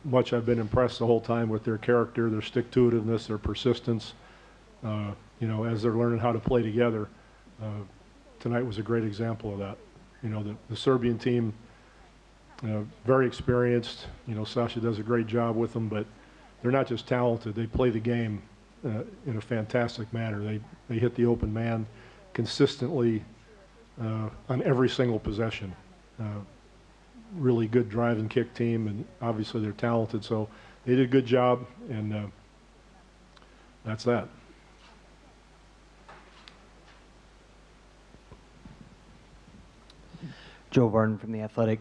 Much I've been impressed the whole time with their character, their stick-to-itiveness, their persistence. As they're learning how to play together. Tonight was a great example of that. The Serbian team, very experienced. Sasha does a great job with them, but they're not just talented. They play the game in a fantastic manner. They hit the open man consistently on every single possession. Really good drive and kick team, and obviously they're talented, so they did a good job, and that's that. Joe Varden from The Athletic.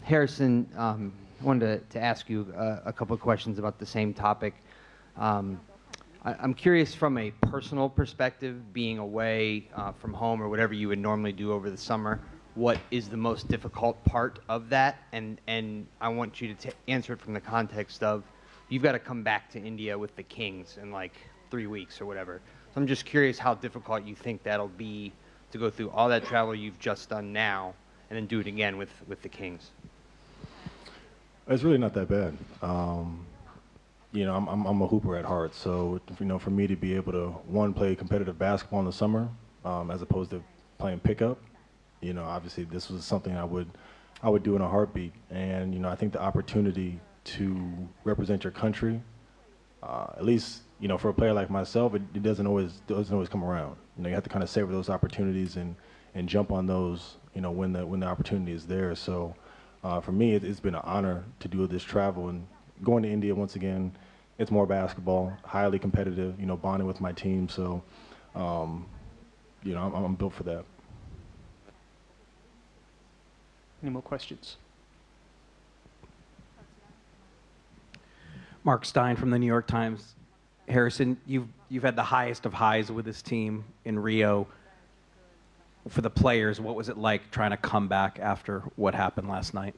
Harrison, I wanted to ask you a couple of questions about the same topic. I'm curious from a personal perspective, being away from home or whatever you would normally do over the summer, what is the most difficult part of that? And I want you to answer it from the context of you've got to come back to India with the Kings in like 3 weeks or whatever. So I'm just curious how difficult you think that'll be to go through all that travel you've just done now and then do it again with the Kings. It's really not that bad. I'm a hooper at heart, so for me to be able to play competitive basketball in the summer, as opposed to playing pickup, obviously this was something I would do in a heartbeat. And I think the opportunity to represent your country, at least for a player like myself, it doesn't always come around. You have to kind of savor those opportunities and jump on those when the opportunity is there. So for me, it's been an honor to do this travel and going to India once again. It's more basketball, highly competitive, bonding with my team. So I'm built for that. Any more questions? Mark Stein from the New York Times. Harrison, you've had the highest of highs with this team in Rio. For the players, what was it like trying to come back after what happened last night?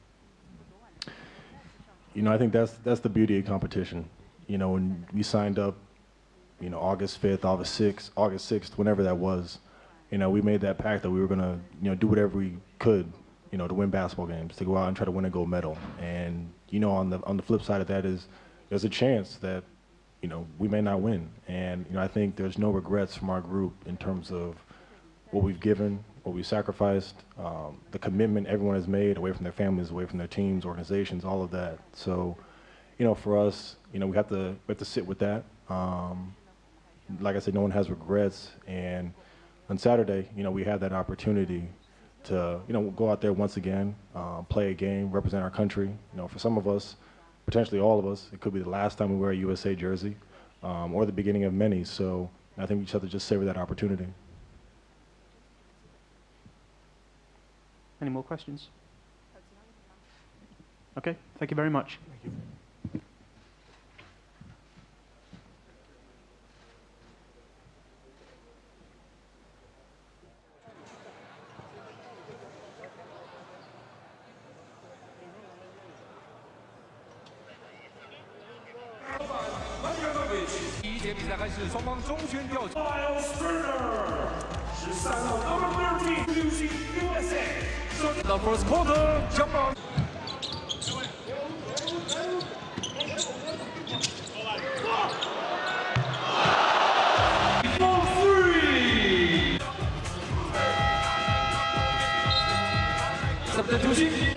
I think that's the beauty of competition. When we signed up, August 5th, August 6th, whenever that was, we made that pact that we were going to, do whatever we could, to win basketball games, to go out and try to win a gold medal. And, on the flip side of that is there's a chance that, we may not win. And, I think there's no regrets from our group in terms of what we've given, what we sacrificed, the commitment everyone has made away from their families, away from their teams, organizations, all of that. So, for us, we have to sit with that. Like I said, no one has regrets. And on Saturday, we had that opportunity to, go out there once again, play a game, represent our country. For some of us, potentially all of us, it could be the last time we wear a USA jersey, or the beginning of many. So I think we just have to just savor that opportunity. Any more questions? Okay, thank you very much. Thank you. The first quarter, jump on. Substitution.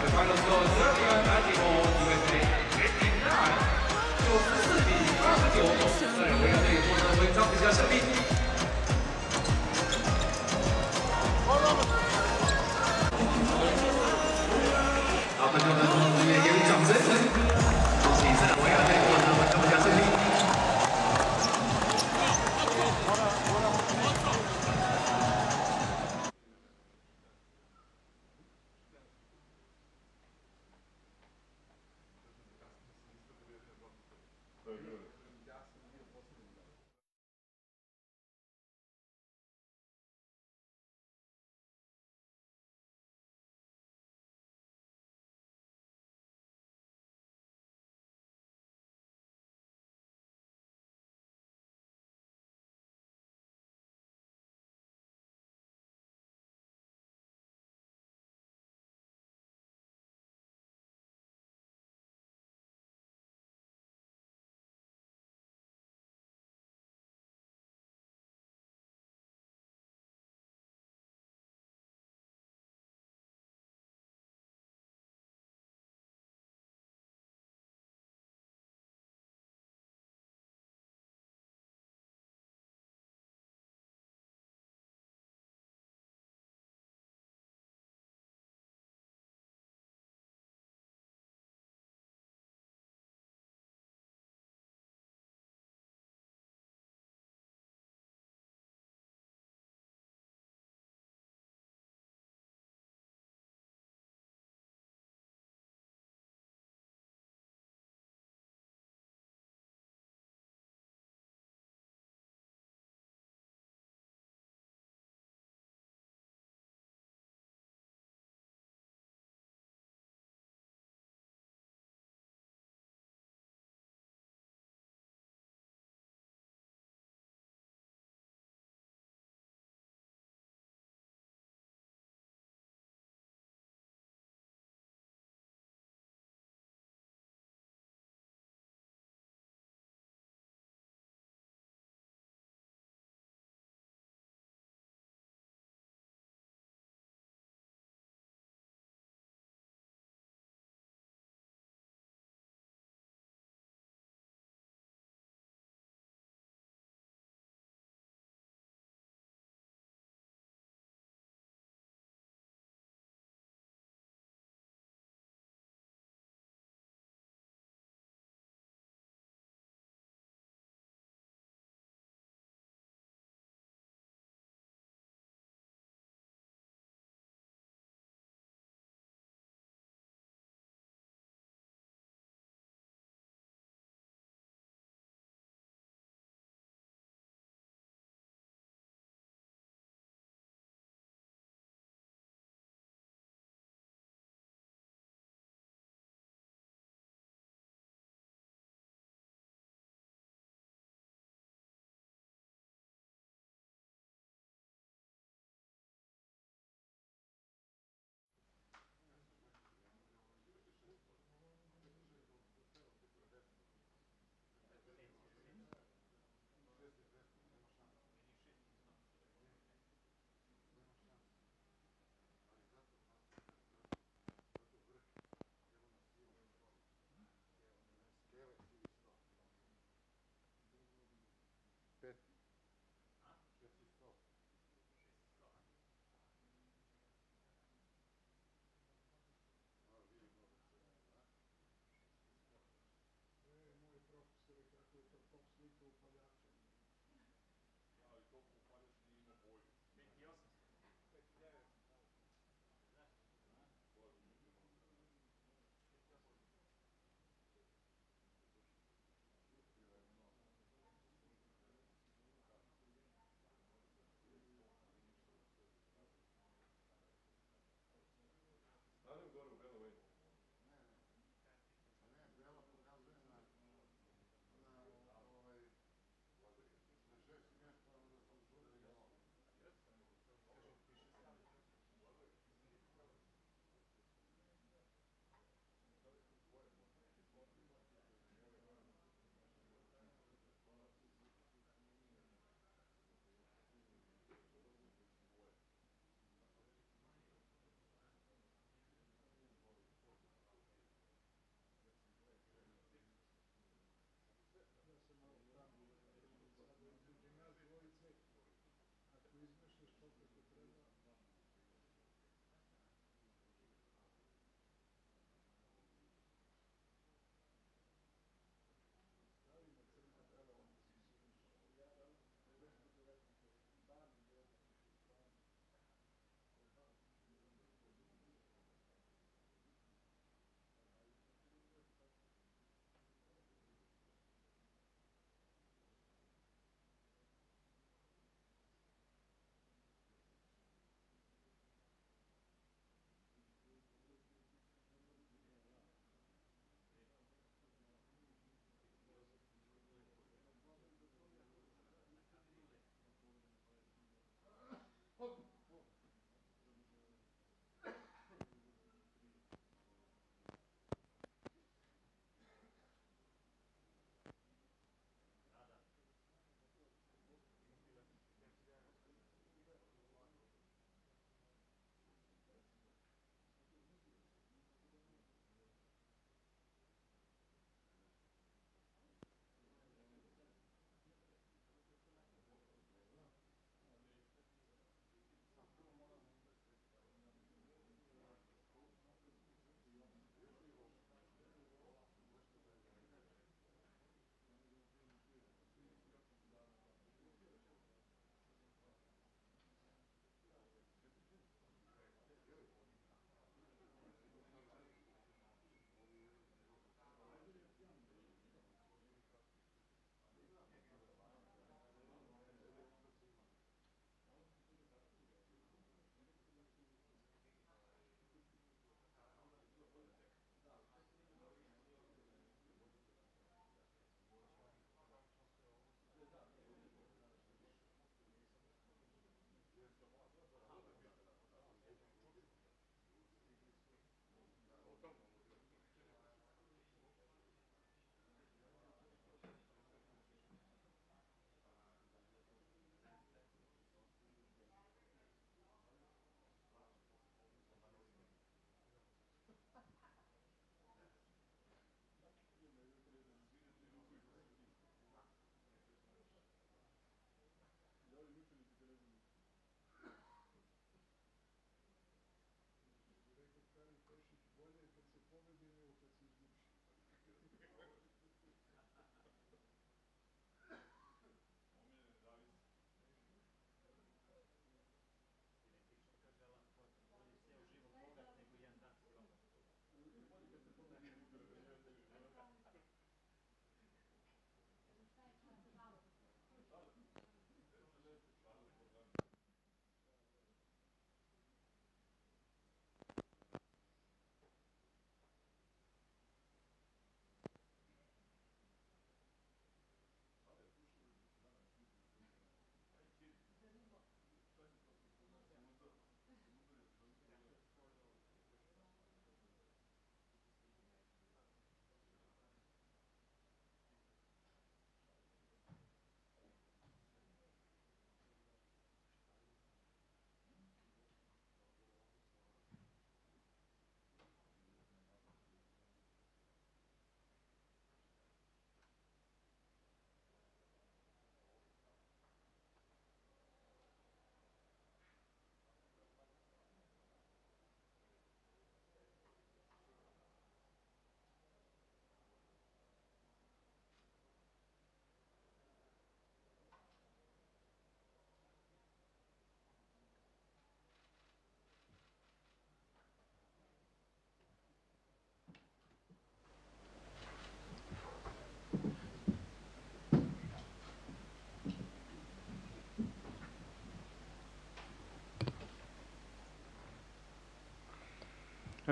The final score: Serbia and USA 89，94比29，塞尔维亚队获得本场比赛胜利。好，观众朋友们，也给予掌声，恭喜塞尔维亚队获得本场比赛胜利。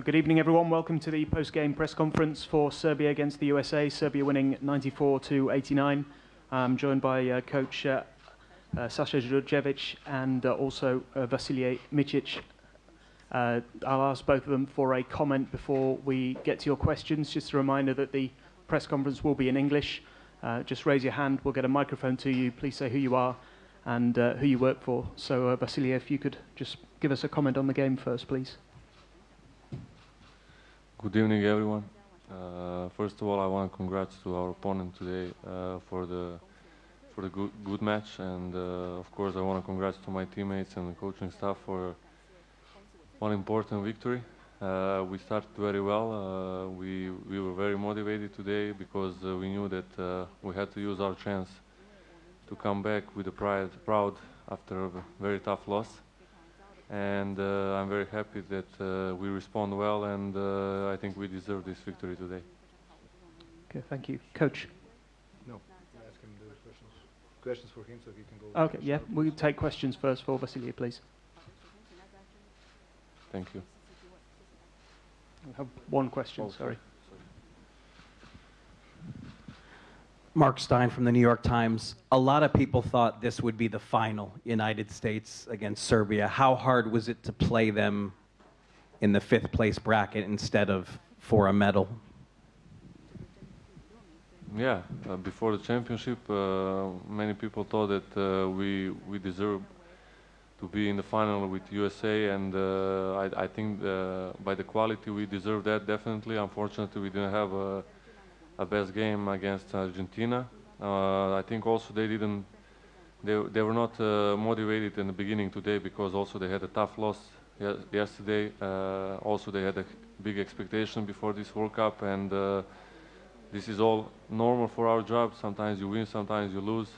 Good evening, everyone. Welcome to the post-game press conference for Serbia against the USA. Serbia winning 94-89. I'm joined by coach Sasha Đurđević and also Vasilije Micic. I'll ask both of them for a comment before we get to your questions. Just a reminder that the press conference will be in English. Just raise your hand. We'll get a microphone to you. Please say who you are and who you work for. So, Vasilije, if you could just give us a comment on the game first, please. Good evening, everyone. First of all, I want to congrats to our opponent today for the good match, and of course, I want to congrats to my teammates and the coaching staff for one important victory. We started very well. We were very motivated today because we knew that we had to use our chance to come back with a proud after a very tough loss. And I'm very happy that we respond well, and I think we deserve this victory today. Okay, thank you. Coach? No, ask him the questions. Questions for him so he can go. Okay, yeah, we'll take questions first for Vasilije, please. Thank you. We have one question, Oh, sorry. Mark Stein from the New York Times. A lot of people thought this would be the final, United States against Serbia. How hard was it to play them in the 5th place bracket instead of for a medal? Yeah, before the championship, many people thought that we deserve to be in the final with USA, and I think by the quality we deserve that definitely. Unfortunately, we didn't have a best game against Argentina. I think also they were not motivated in the beginning today because also they had a tough loss yesterday. Also they had a big expectation before this World Cup, and this is all normal for our job. Sometimes you win, sometimes you lose.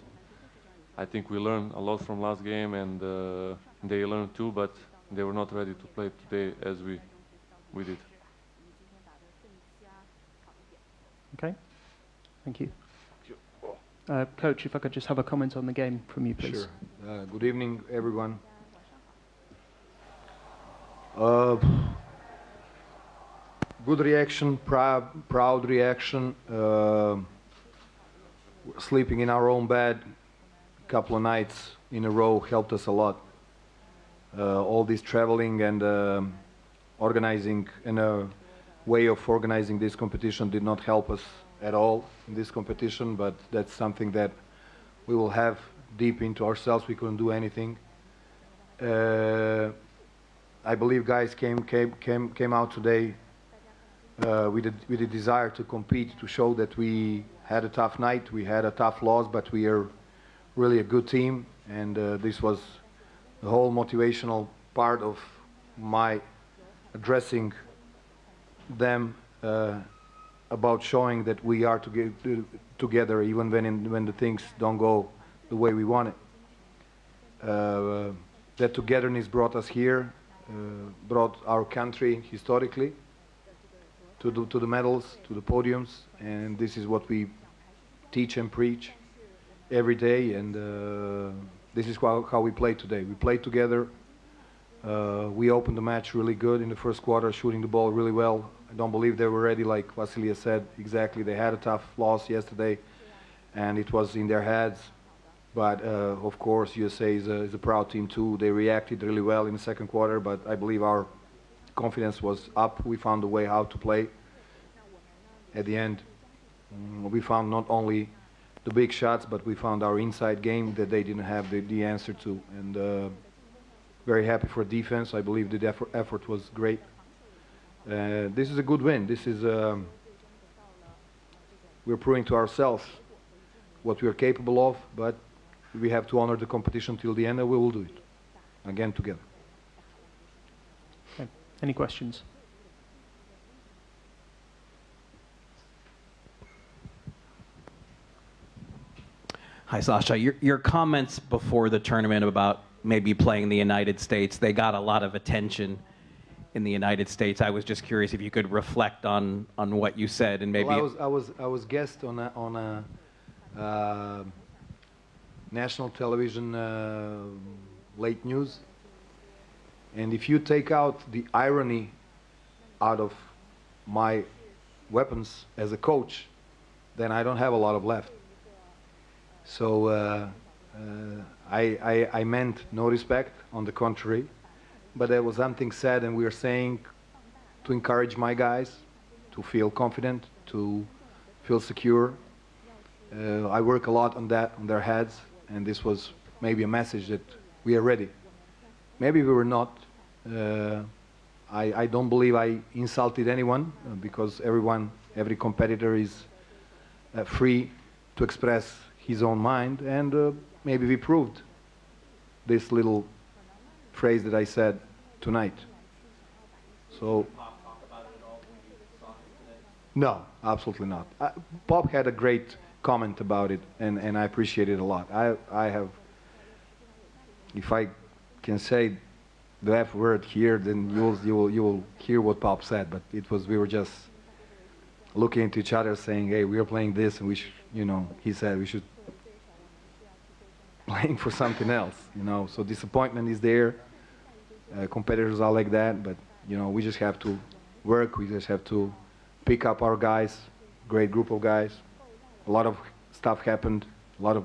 I think we learned a lot from last game, and they learned too, but they were not ready to play today as we did. Okay, thank you. Coach, if I could just have a comment on the game from you, please. Sure. Good evening, everyone. Good reaction, proud reaction. Sleeping in our own bed a couple of nights in a row helped us a lot. All this traveling and organizing and way of organizing this competition did not help us at all in this competition, but that's something that we will have deep into ourselves. We couldn't do anything. I believe guys came out today with a desire to compete, to show that we had a tough night, we had a tough loss, but we are really a good team, and this was the whole motivational part of my addressing them about showing that we are together even when the things don't go the way we want it. That togetherness brought us here, brought our country historically to the medals, to the podiums, and this is what we teach and preach every day, and this is how we play today. We play together. We opened the match really good in the first quarter, shooting the ball really well. I don't believe they were ready, like Vasilije said. Exactly, they had a tough loss yesterday, and it was in their heads. But of course, USA is a proud team too. They reacted really well in the second quarter, but I believe our confidence was up. We found a way how to play. At the end, we found not only the big shots, but we found our inside game that they didn't have the answer to. And very happy for defense. I believe the effort was great. This is a good win. This is we're proving to ourselves what we are capable of, but we have to honor the competition till the end, and we will do it again together. Okay. Any questions? Hi, Sasha. Your comments before the tournament about maybe playing the United States, they got a lot of attention in the United States. I was just curious if you could reflect on what you said and maybe. Well, I was guest on a national television late news, and if you take out the irony out of my weapons as a coach, then I don't have a lot of left. So I meant no respect, on the contrary, but there was something said, and we were saying to encourage my guys to feel confident, to feel secure. I work a lot on that, on their heads, and this was maybe a message that we are ready. Maybe we were not. I don't believe I insulted anyone, because every competitor is free to express his own mind, and maybe we proved this little phrase that I said tonight. So, no, absolutely not. Bob had a great comment about it, and I appreciate it a lot. I have, if I can say the F word here, then you will hear what Bob said. But it was, we were just looking at each other, saying, "Hey, we are playing this, and we should," you know, he said we should playing for something else, you know. So disappointment is there. Competitors are like that, but you know, we just have to work. We just have to pick up our guys. Great group of guys. A lot of stuff happened. A lot of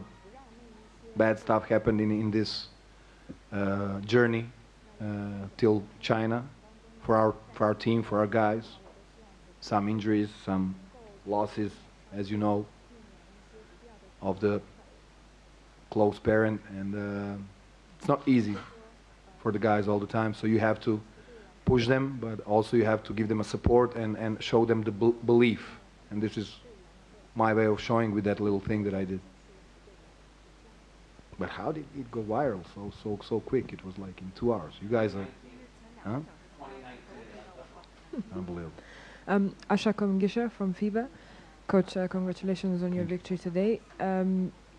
bad stuff happened in this journey till China for our team, for our guys. Some injuries, some losses, as you know, of the close parent, and it's not easy for the guys all the time. So you have to push them, but also you have to give them a support and show them the belief. And this is my way of showing with that little thing that I did. But how did it go viral so quick? It was like in 2 hours. You guys are, huh? Unbelievable. Asha Komgisha from FIBA. Coach, congratulations on your victory today.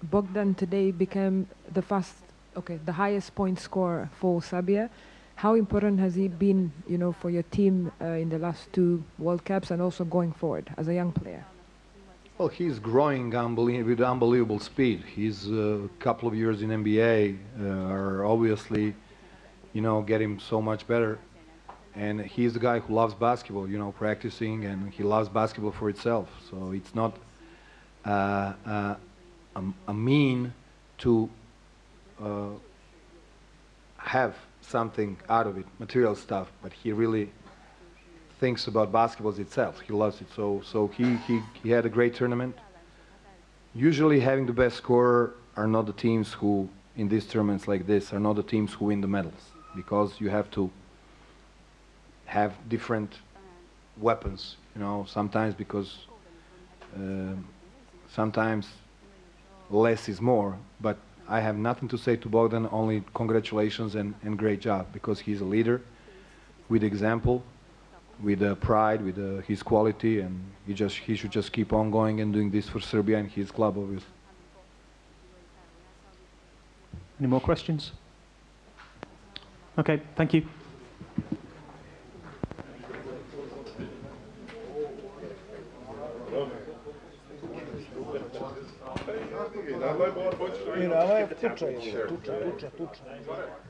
Bogdan today became the highest point scorer for Serbia. How important has he been, you know, for your team in the last 2 World Cups and also going forward as a young player? Well, he's growing with unbelievable speed. He's a couple of years in NBA are obviously, you know, getting so much better. And he's the guy who loves basketball, you know, practicing, and he loves basketball for itself. So it's not a mean to have something out of it, material stuff, but he really thinks about basketball itself. He loves it. So he had a great tournament. Usually having the best scorer are not the teams who, in these tournaments like this, are not the teams who win the medals, because you have to have different weapons, you know, sometimes, because sometimes less is more. But I have nothing to say to Bogdan, only congratulations and great job, because he's a leader with example, with pride, with his quality, and he should just keep on going and doing this for Serbia and his club, obviously. Any more questions? Okay, thank you. I nama je tuča.